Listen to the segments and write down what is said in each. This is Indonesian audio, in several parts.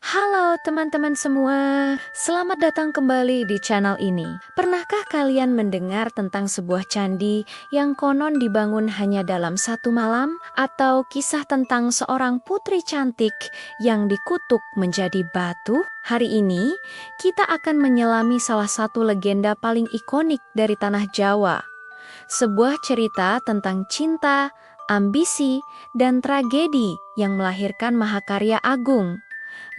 Halo teman-teman semua, selamat datang kembali di channel ini. Pernahkah kalian mendengar tentang sebuah candi yang konon dibangun hanya dalam satu malam? Atau kisah tentang seorang putri cantik yang dikutuk menjadi batu? Hari ini, kita akan menyelami salah satu legenda paling ikonik dari tanah Jawa. Sebuah cerita tentang cinta, ambisi, dan tragedi yang melahirkan mahakarya agung.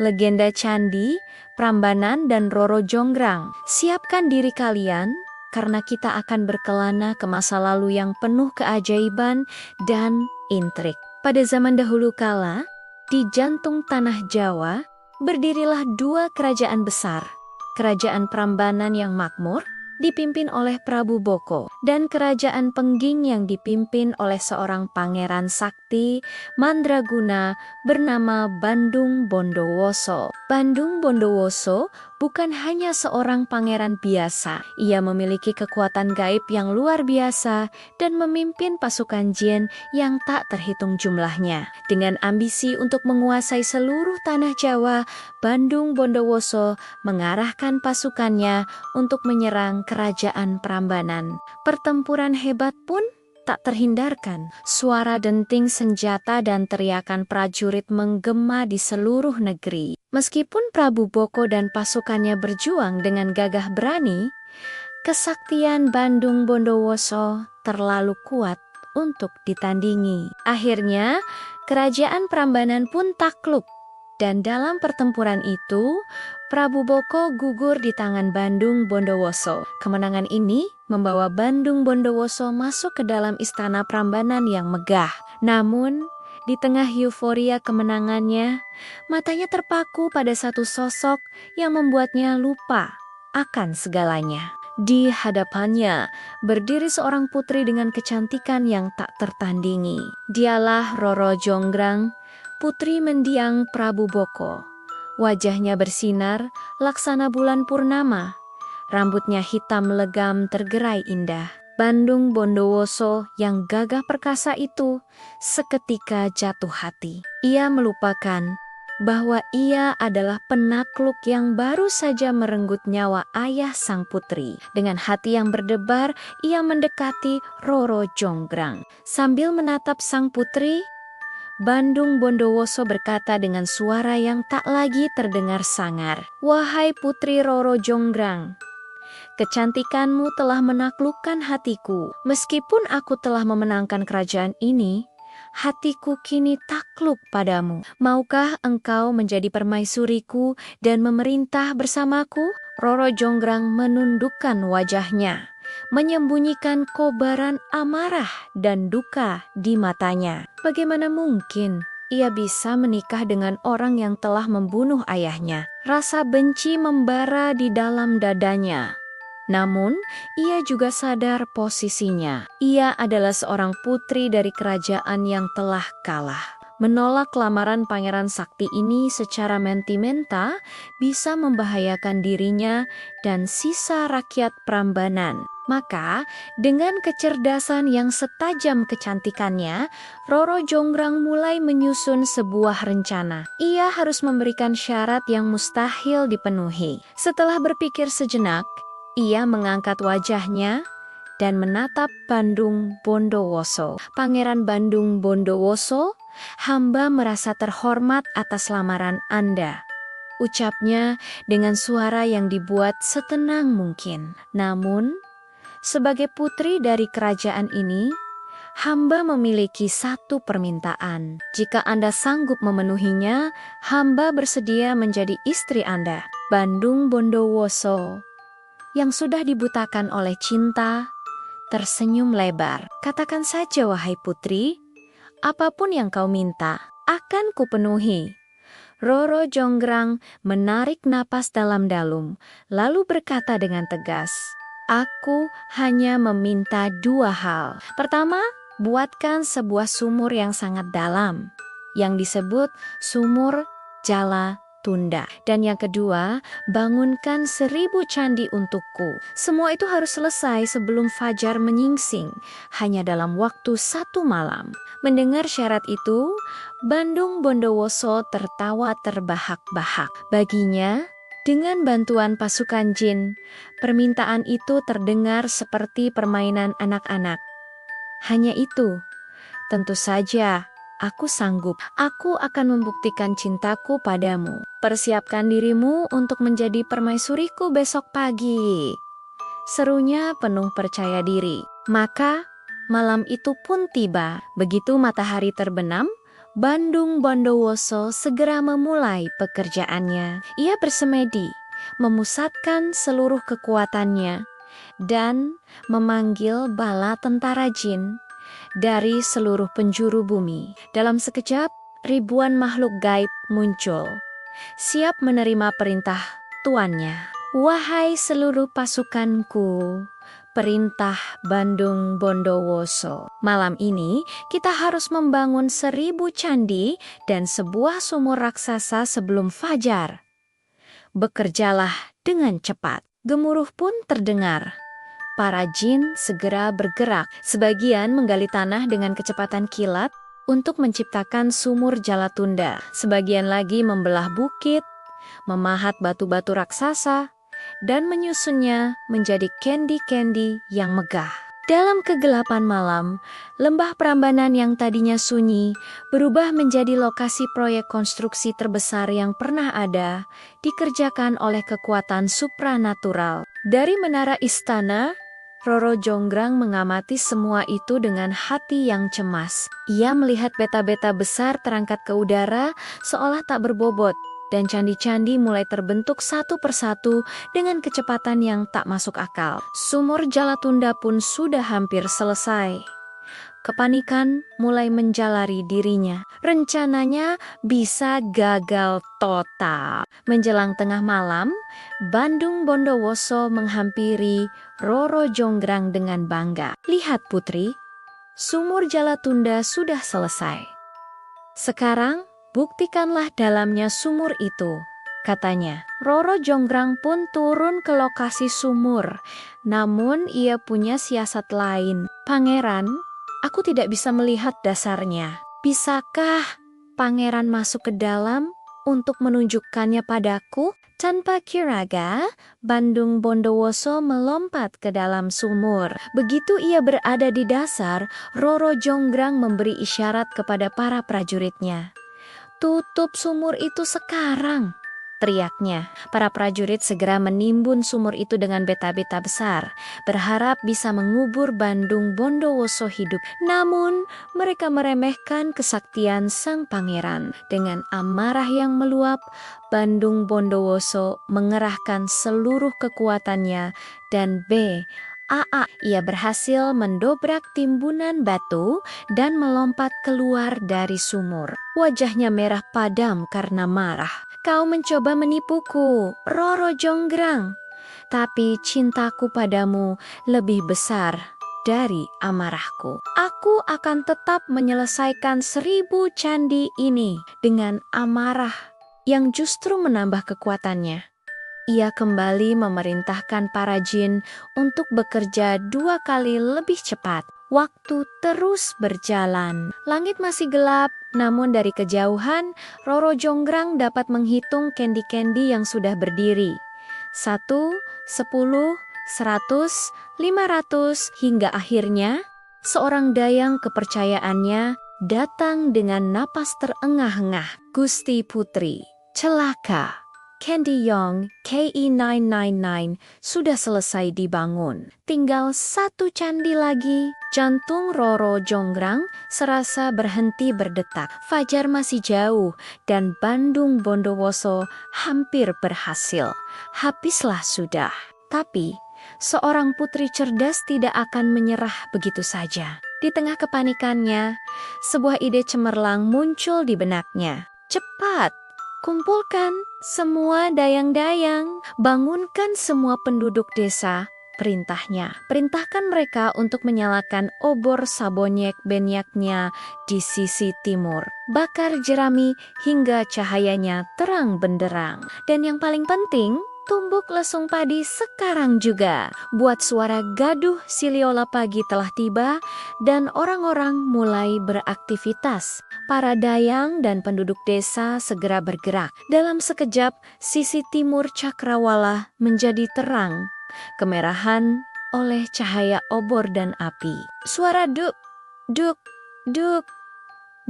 Legenda Candi, Prambanan, dan Roro Jonggrang. Siapkan diri kalian, karena kita akan berkelana ke masa lalu yang penuh keajaiban dan intrik. Pada zaman dahulu kala, di jantung tanah Jawa, berdirilah dua kerajaan besar. Kerajaan Prambanan yang makmur, dipimpin oleh Prabu Boko, dan kerajaan Pengging yang dipimpin oleh seorang pangeran sakti mandraguna bernama Bandung Bondowoso. Bandung Bondowoso bukan hanya seorang pangeran biasa. Ia memiliki kekuatan gaib yang luar biasa dan memimpin pasukan jin yang tak terhitung jumlahnya. Dengan ambisi untuk menguasai seluruh tanah Jawa, Bandung Bondowoso mengarahkan pasukannya untuk menyerang kerajaan Prambanan. Pertempuran hebat pun tak terhindarkan. Suara denting senjata dan teriakan prajurit menggema di seluruh negeri. Meskipun Prabu Boko dan pasukannya berjuang dengan gagah berani, kesaktian Bandung Bondowoso terlalu kuat untuk ditandingi. Akhirnya, kerajaan Prambanan pun takluk. Dan dalam pertempuran itu, Prabu Boko gugur di tangan Bandung Bondowoso. Kemenangan ini membawa Bandung Bondowoso masuk ke dalam istana Prambanan yang megah. Namun, di tengah euforia kemenangannya, matanya terpaku pada satu sosok yang membuatnya lupa akan segalanya. Di hadapannya, berdiri seorang putri dengan kecantikan yang tak tertandingi. Dialah Roro Jonggrang, putri mendiang Prabu Boko. Wajahnya bersinar laksana bulan purnama. Rambutnya hitam legam tergerai indah. Bandung Bondowoso yang gagah perkasa itu seketika jatuh hati. Ia melupakan bahwa ia adalah penakluk yang baru saja merenggut nyawa ayah sang putri. Dengan hati yang berdebar, ia mendekati Roro Jonggrang. Sambil menatap sang putri, Bandung Bondowoso berkata dengan suara yang tak lagi terdengar sangar, "Wahai Putri Roro Jonggrang, kecantikanmu telah menaklukkan hatiku. Meskipun aku telah memenangkan kerajaan ini, hatiku kini takluk padamu. Maukah engkau menjadi permaisuriku dan memerintah bersamaku?" Roro Jonggrang menundukkan wajahnya, menyembunyikan kobaran amarah dan duka di matanya. Bagaimana mungkin ia bisa menikah dengan orang yang telah membunuh ayahnya? Rasa benci membara di dalam dadanya. Namun, ia juga sadar posisinya. Ia adalah seorang putri dari kerajaan yang telah kalah. Menolak lamaran pangeran sakti ini secara mentimenta bisa membahayakan dirinya dan sisa rakyat Prambanan. Maka, dengan kecerdasan yang setajam kecantikannya, Roro Jonggrang mulai menyusun sebuah rencana. Ia harus memberikan syarat yang mustahil dipenuhi. Setelah berpikir sejenak, ia mengangkat wajahnya dan menatap Bandung Bondowoso. "Pangeran Bandung Bondowoso, hamba merasa terhormat atas lamaran Anda," ucapnya dengan suara yang dibuat setenang mungkin. "Namun, sebagai putri dari kerajaan ini, hamba memiliki satu permintaan. Jika Anda sanggup memenuhinya, hamba bersedia menjadi istri Anda." Bandung Bondowoso, yang sudah dibutakan oleh cinta, tersenyum lebar. "Katakan saja, wahai putri, apapun yang kau minta, akan kupenuhi." Roro Jonggrang menarik napas dalam-dalam, lalu berkata dengan tegas, "Aku hanya meminta dua hal. Pertama, buatkan sebuah sumur yang sangat dalam, yang disebut Sumur Jala Tunda. Dan yang kedua, bangunkan 1000 candi untukku. Semua itu harus selesai sebelum fajar menyingsing, hanya dalam waktu 1 malam. Mendengar syarat itu, Bandung Bondowoso tertawa terbahak-bahak. Baginya, dengan bantuan pasukan jin, permintaan itu terdengar seperti permainan anak-anak. Hanya itu, tentu saja, aku sanggup. Aku akan membuktikan cintaku padamu. Persiapkan dirimu untuk menjadi permaisuriku besok pagi. Serunya penuh percaya diri. Maka, malam itu pun tiba. Begitu matahari terbenam, Bandung Bondowoso segera memulai pekerjaannya. Ia bersemedi, memusatkan seluruh kekuatannya, dan memanggil bala tentara jin dari seluruh penjuru bumi. Dalam sekejap, ribuan makhluk gaib muncul, siap menerima perintah tuannya. Wahai seluruh pasukanku, perintah Bandung Bondowoso. Malam ini kita harus membangun 1000 candi dan sebuah sumur raksasa sebelum fajar. Bekerjalah dengan cepat. Gemuruh pun terdengar. Para jin segera bergerak, sebagian menggali tanah dengan kecepatan kilat untuk menciptakan sumur Jalatunda. Sebagian lagi membelah bukit, memahat batu-batu raksasa, dan menyusunnya menjadi kendi-kendi yang megah. Dalam kegelapan malam, lembah Prambanan yang tadinya sunyi berubah menjadi lokasi proyek konstruksi terbesar yang pernah ada, dikerjakan oleh kekuatan supranatural. Dari menara istana, Roro Jonggrang mengamati semua itu dengan hati yang cemas. Ia melihat beta-beta besar terangkat ke udara seolah tak berbobot, dan candi-candi mulai terbentuk satu persatu dengan kecepatan yang tak masuk akal. Sumur Jalatunda pun sudah hampir selesai. Kepanikan mulai menjalari dirinya. Rencananya bisa gagal total. Menjelang tengah malam, Bandung Bondowoso menghampiri Roro Jonggrang dengan bangga. Lihat putri, sumur Jalatunda sudah selesai. Sekarang, buktikanlah dalamnya sumur itu, katanya. Roro Jonggrang pun turun ke lokasi sumur, namun ia punya siasat lain. Pangeran, aku tidak bisa melihat dasarnya. Bisakah pangeran masuk ke dalam untuk menunjukkannya padaku? Tanpa kiraga, Bandung Bondowoso melompat ke dalam sumur. Begitu ia berada di dasar, Roro Jonggrang memberi isyarat kepada para prajuritnya. Tutup sumur itu sekarang, teriaknya. Para prajurit segera menimbun sumur itu dengan beta-beta besar, berharap bisa mengubur Bandung Bondowoso hidup. Namun, mereka meremehkan kesaktian sang pangeran. Dengan amarah yang meluap, Bandung Bondowoso mengerahkan seluruh kekuatannya dan ia berhasil mendobrak timbunan batu dan melompat keluar dari sumur. Wajahnya merah padam karena marah. Kau mencoba menipuku, Roro Jonggrang. Tapi cintaku padamu lebih besar dari amarahku. Aku akan tetap menyelesaikan 1000 candi ini dengan amarah yang justru menambah kekuatannya. Ia kembali memerintahkan para jin untuk bekerja 2 kali lebih cepat. Waktu terus berjalan. Langit masih gelap, namun dari kejauhan, Roro Jonggrang dapat menghitung kendi-kendi yang sudah berdiri. 1, 10, 100, 500, hingga akhirnya, seorang dayang kepercayaannya datang dengan napas terengah-engah. Gusti Putri, celaka. Candy Yong KE999 sudah selesai dibangun. Tinggal 1 candi lagi. Jantung Roro Jonggrang serasa berhenti berdetak. Fajar masih jauh dan Bandung Bondowoso hampir berhasil. Habislah sudah. Tapi, seorang putri cerdas tidak akan menyerah begitu saja. Di tengah kepanikannya, sebuah ide cemerlang muncul di benaknya. Cepat! Kumpulkan semua dayang-dayang, bangunkan semua penduduk desa, perintahnya. Perintahkan mereka untuk menyalakan obor sabonyek benyaknya di sisi timur. Bakar jerami hingga cahayanya terang benderang. Dan yang paling penting, tumbuk lesung padi sekarang juga. Buat suara gaduh Siliola pagi telah tiba dan orang-orang mulai beraktivitas. Para dayang dan penduduk desa segera bergerak. Dalam sekejap, sisi timur Cakrawala menjadi terang, kemerahan oleh cahaya obor dan api. Suara duk, duk, duk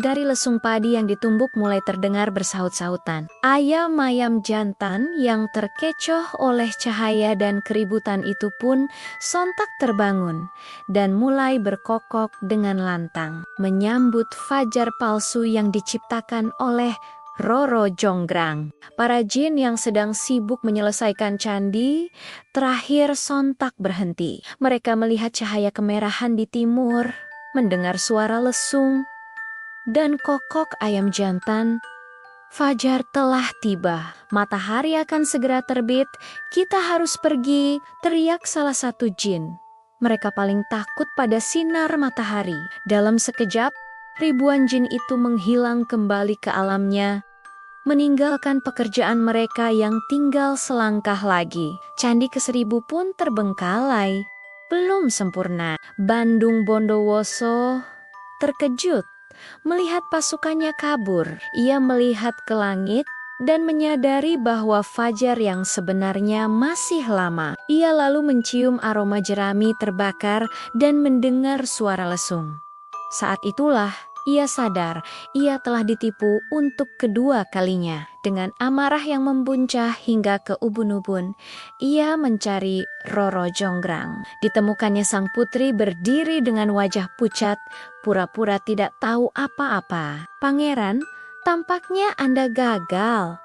dari lesung padi yang ditumbuk mulai terdengar bersaut-sautan. Ayam-ayam jantan yang terkecoh oleh cahaya dan keributan itu pun sontak terbangun dan mulai berkokok dengan lantang, menyambut fajar palsu yang diciptakan oleh Roro Jonggrang. Para jin yang sedang sibuk menyelesaikan candi terakhir sontak berhenti. Mereka melihat cahaya kemerahan di timur, mendengar suara lesung dan kokok ayam jantan. Fajar telah tiba, matahari akan segera terbit, kita harus pergi, teriak salah satu jin. Mereka paling takut pada sinar matahari. Dalam sekejap, ribuan jin itu menghilang kembali ke alamnya, meninggalkan pekerjaan mereka yang tinggal selangkah lagi. Candi ke-1000 pun terbengkalai, belum sempurna. Bandung Bondowoso terkejut melihat pasukannya kabur. Ia melihat ke langit dan menyadari bahwa fajar yang sebenarnya masih lama. Ia lalu mencium aroma jerami terbakar dan mendengar suara lesung. Saat itulah ia sadar ia telah ditipu untuk kedua kalinya. Dengan amarah yang membuncah hingga ke ubun-ubun, ia mencari Roro Jonggrang. Ditemukannya sang putri berdiri dengan wajah pucat, pura-pura tidak tahu apa-apa. "Pangeran, tampaknya Anda gagal,"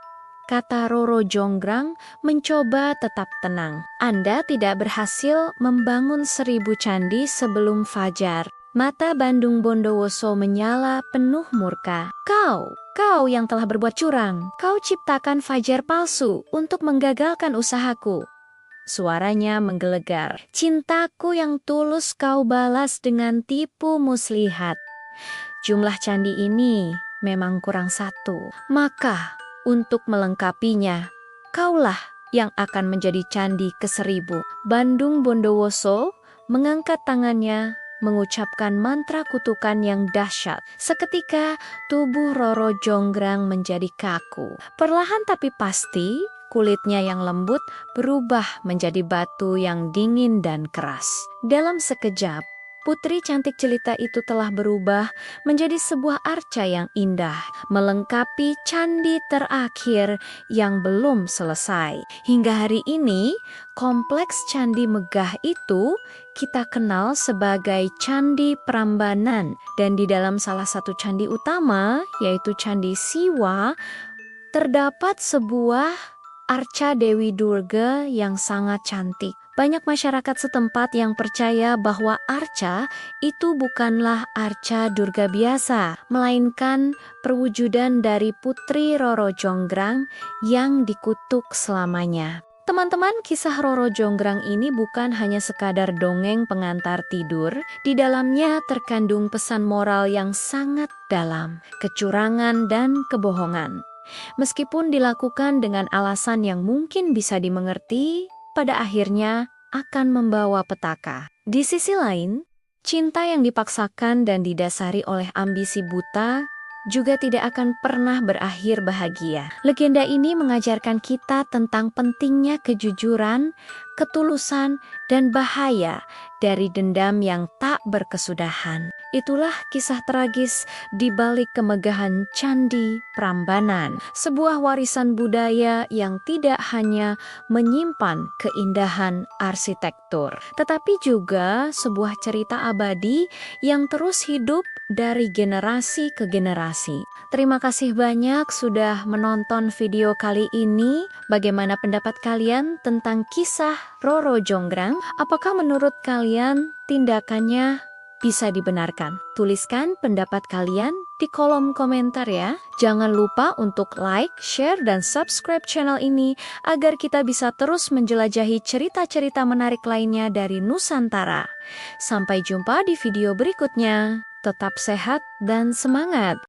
kata Roro Jonggrang mencoba tetap tenang. "Anda tidak berhasil membangun 1000 candi sebelum fajar." Mata Bandung Bondowoso menyala penuh murka. Kau yang telah berbuat curang. Kau ciptakan fajar palsu untuk menggagalkan usahaku." Suaranya menggelegar. "Cintaku yang tulus kau balas dengan tipu muslihat. Jumlah candi ini memang kurang satu. Maka untuk melengkapinya, kaulah yang akan menjadi candi ke-1000. Bandung Bondowoso mengangkat tangannya, mengucapkan mantra kutukan yang dahsyat. Seketika tubuh Roro Jonggrang menjadi kaku. Perlahan tapi pasti, kulitnya yang lembut berubah menjadi batu yang dingin dan keras. Dalam sekejap, putri cantik jelita itu telah berubah menjadi sebuah arca yang indah, melengkapi candi terakhir yang belum selesai. Hingga hari ini, kompleks candi megah itu kita kenal sebagai Candi Prambanan. Dan di dalam salah satu candi utama, yaitu Candi Siwa, terdapat sebuah arca Dewi Durga yang sangat cantik. Banyak masyarakat setempat yang percaya bahwa arca itu bukanlah arca Durga biasa, melainkan perwujudan dari putri Roro Jonggrang yang dikutuk selamanya. Teman-teman, kisah Roro Jonggrang ini bukan hanya sekadar dongeng pengantar tidur. Di dalamnya terkandung pesan moral yang sangat dalam, kecurangan dan kebohongan. Meskipun dilakukan dengan alasan yang mungkin bisa dimengerti, pada akhirnya akan membawa petaka. Di sisi lain, cinta yang dipaksakan dan didasari oleh ambisi buta juga tidak akan pernah berakhir bahagia. Legenda ini mengajarkan kita tentang pentingnya kejujuran, ketulusan, dan bahaya dari dendam yang tak berkesudahan. Itulah kisah tragis di balik kemegahan Candi Prambanan, sebuah warisan budaya yang tidak hanya menyimpan keindahan arsitektur, tetapi juga sebuah cerita abadi yang terus hidup dari generasi ke generasi. Terima kasih banyak sudah menonton video kali ini. Bagaimana pendapat kalian tentang kisah Roro Jonggrang? Apakah menurut kalian tindakannya bisa dibenarkan? Tuliskan pendapat kalian di kolom komentar ya. Jangan lupa untuk like, share, dan subscribe channel ini agar kita bisa terus menjelajahi cerita-cerita menarik lainnya dari Nusantara. Sampai jumpa di video berikutnya. Tetap sehat dan semangat!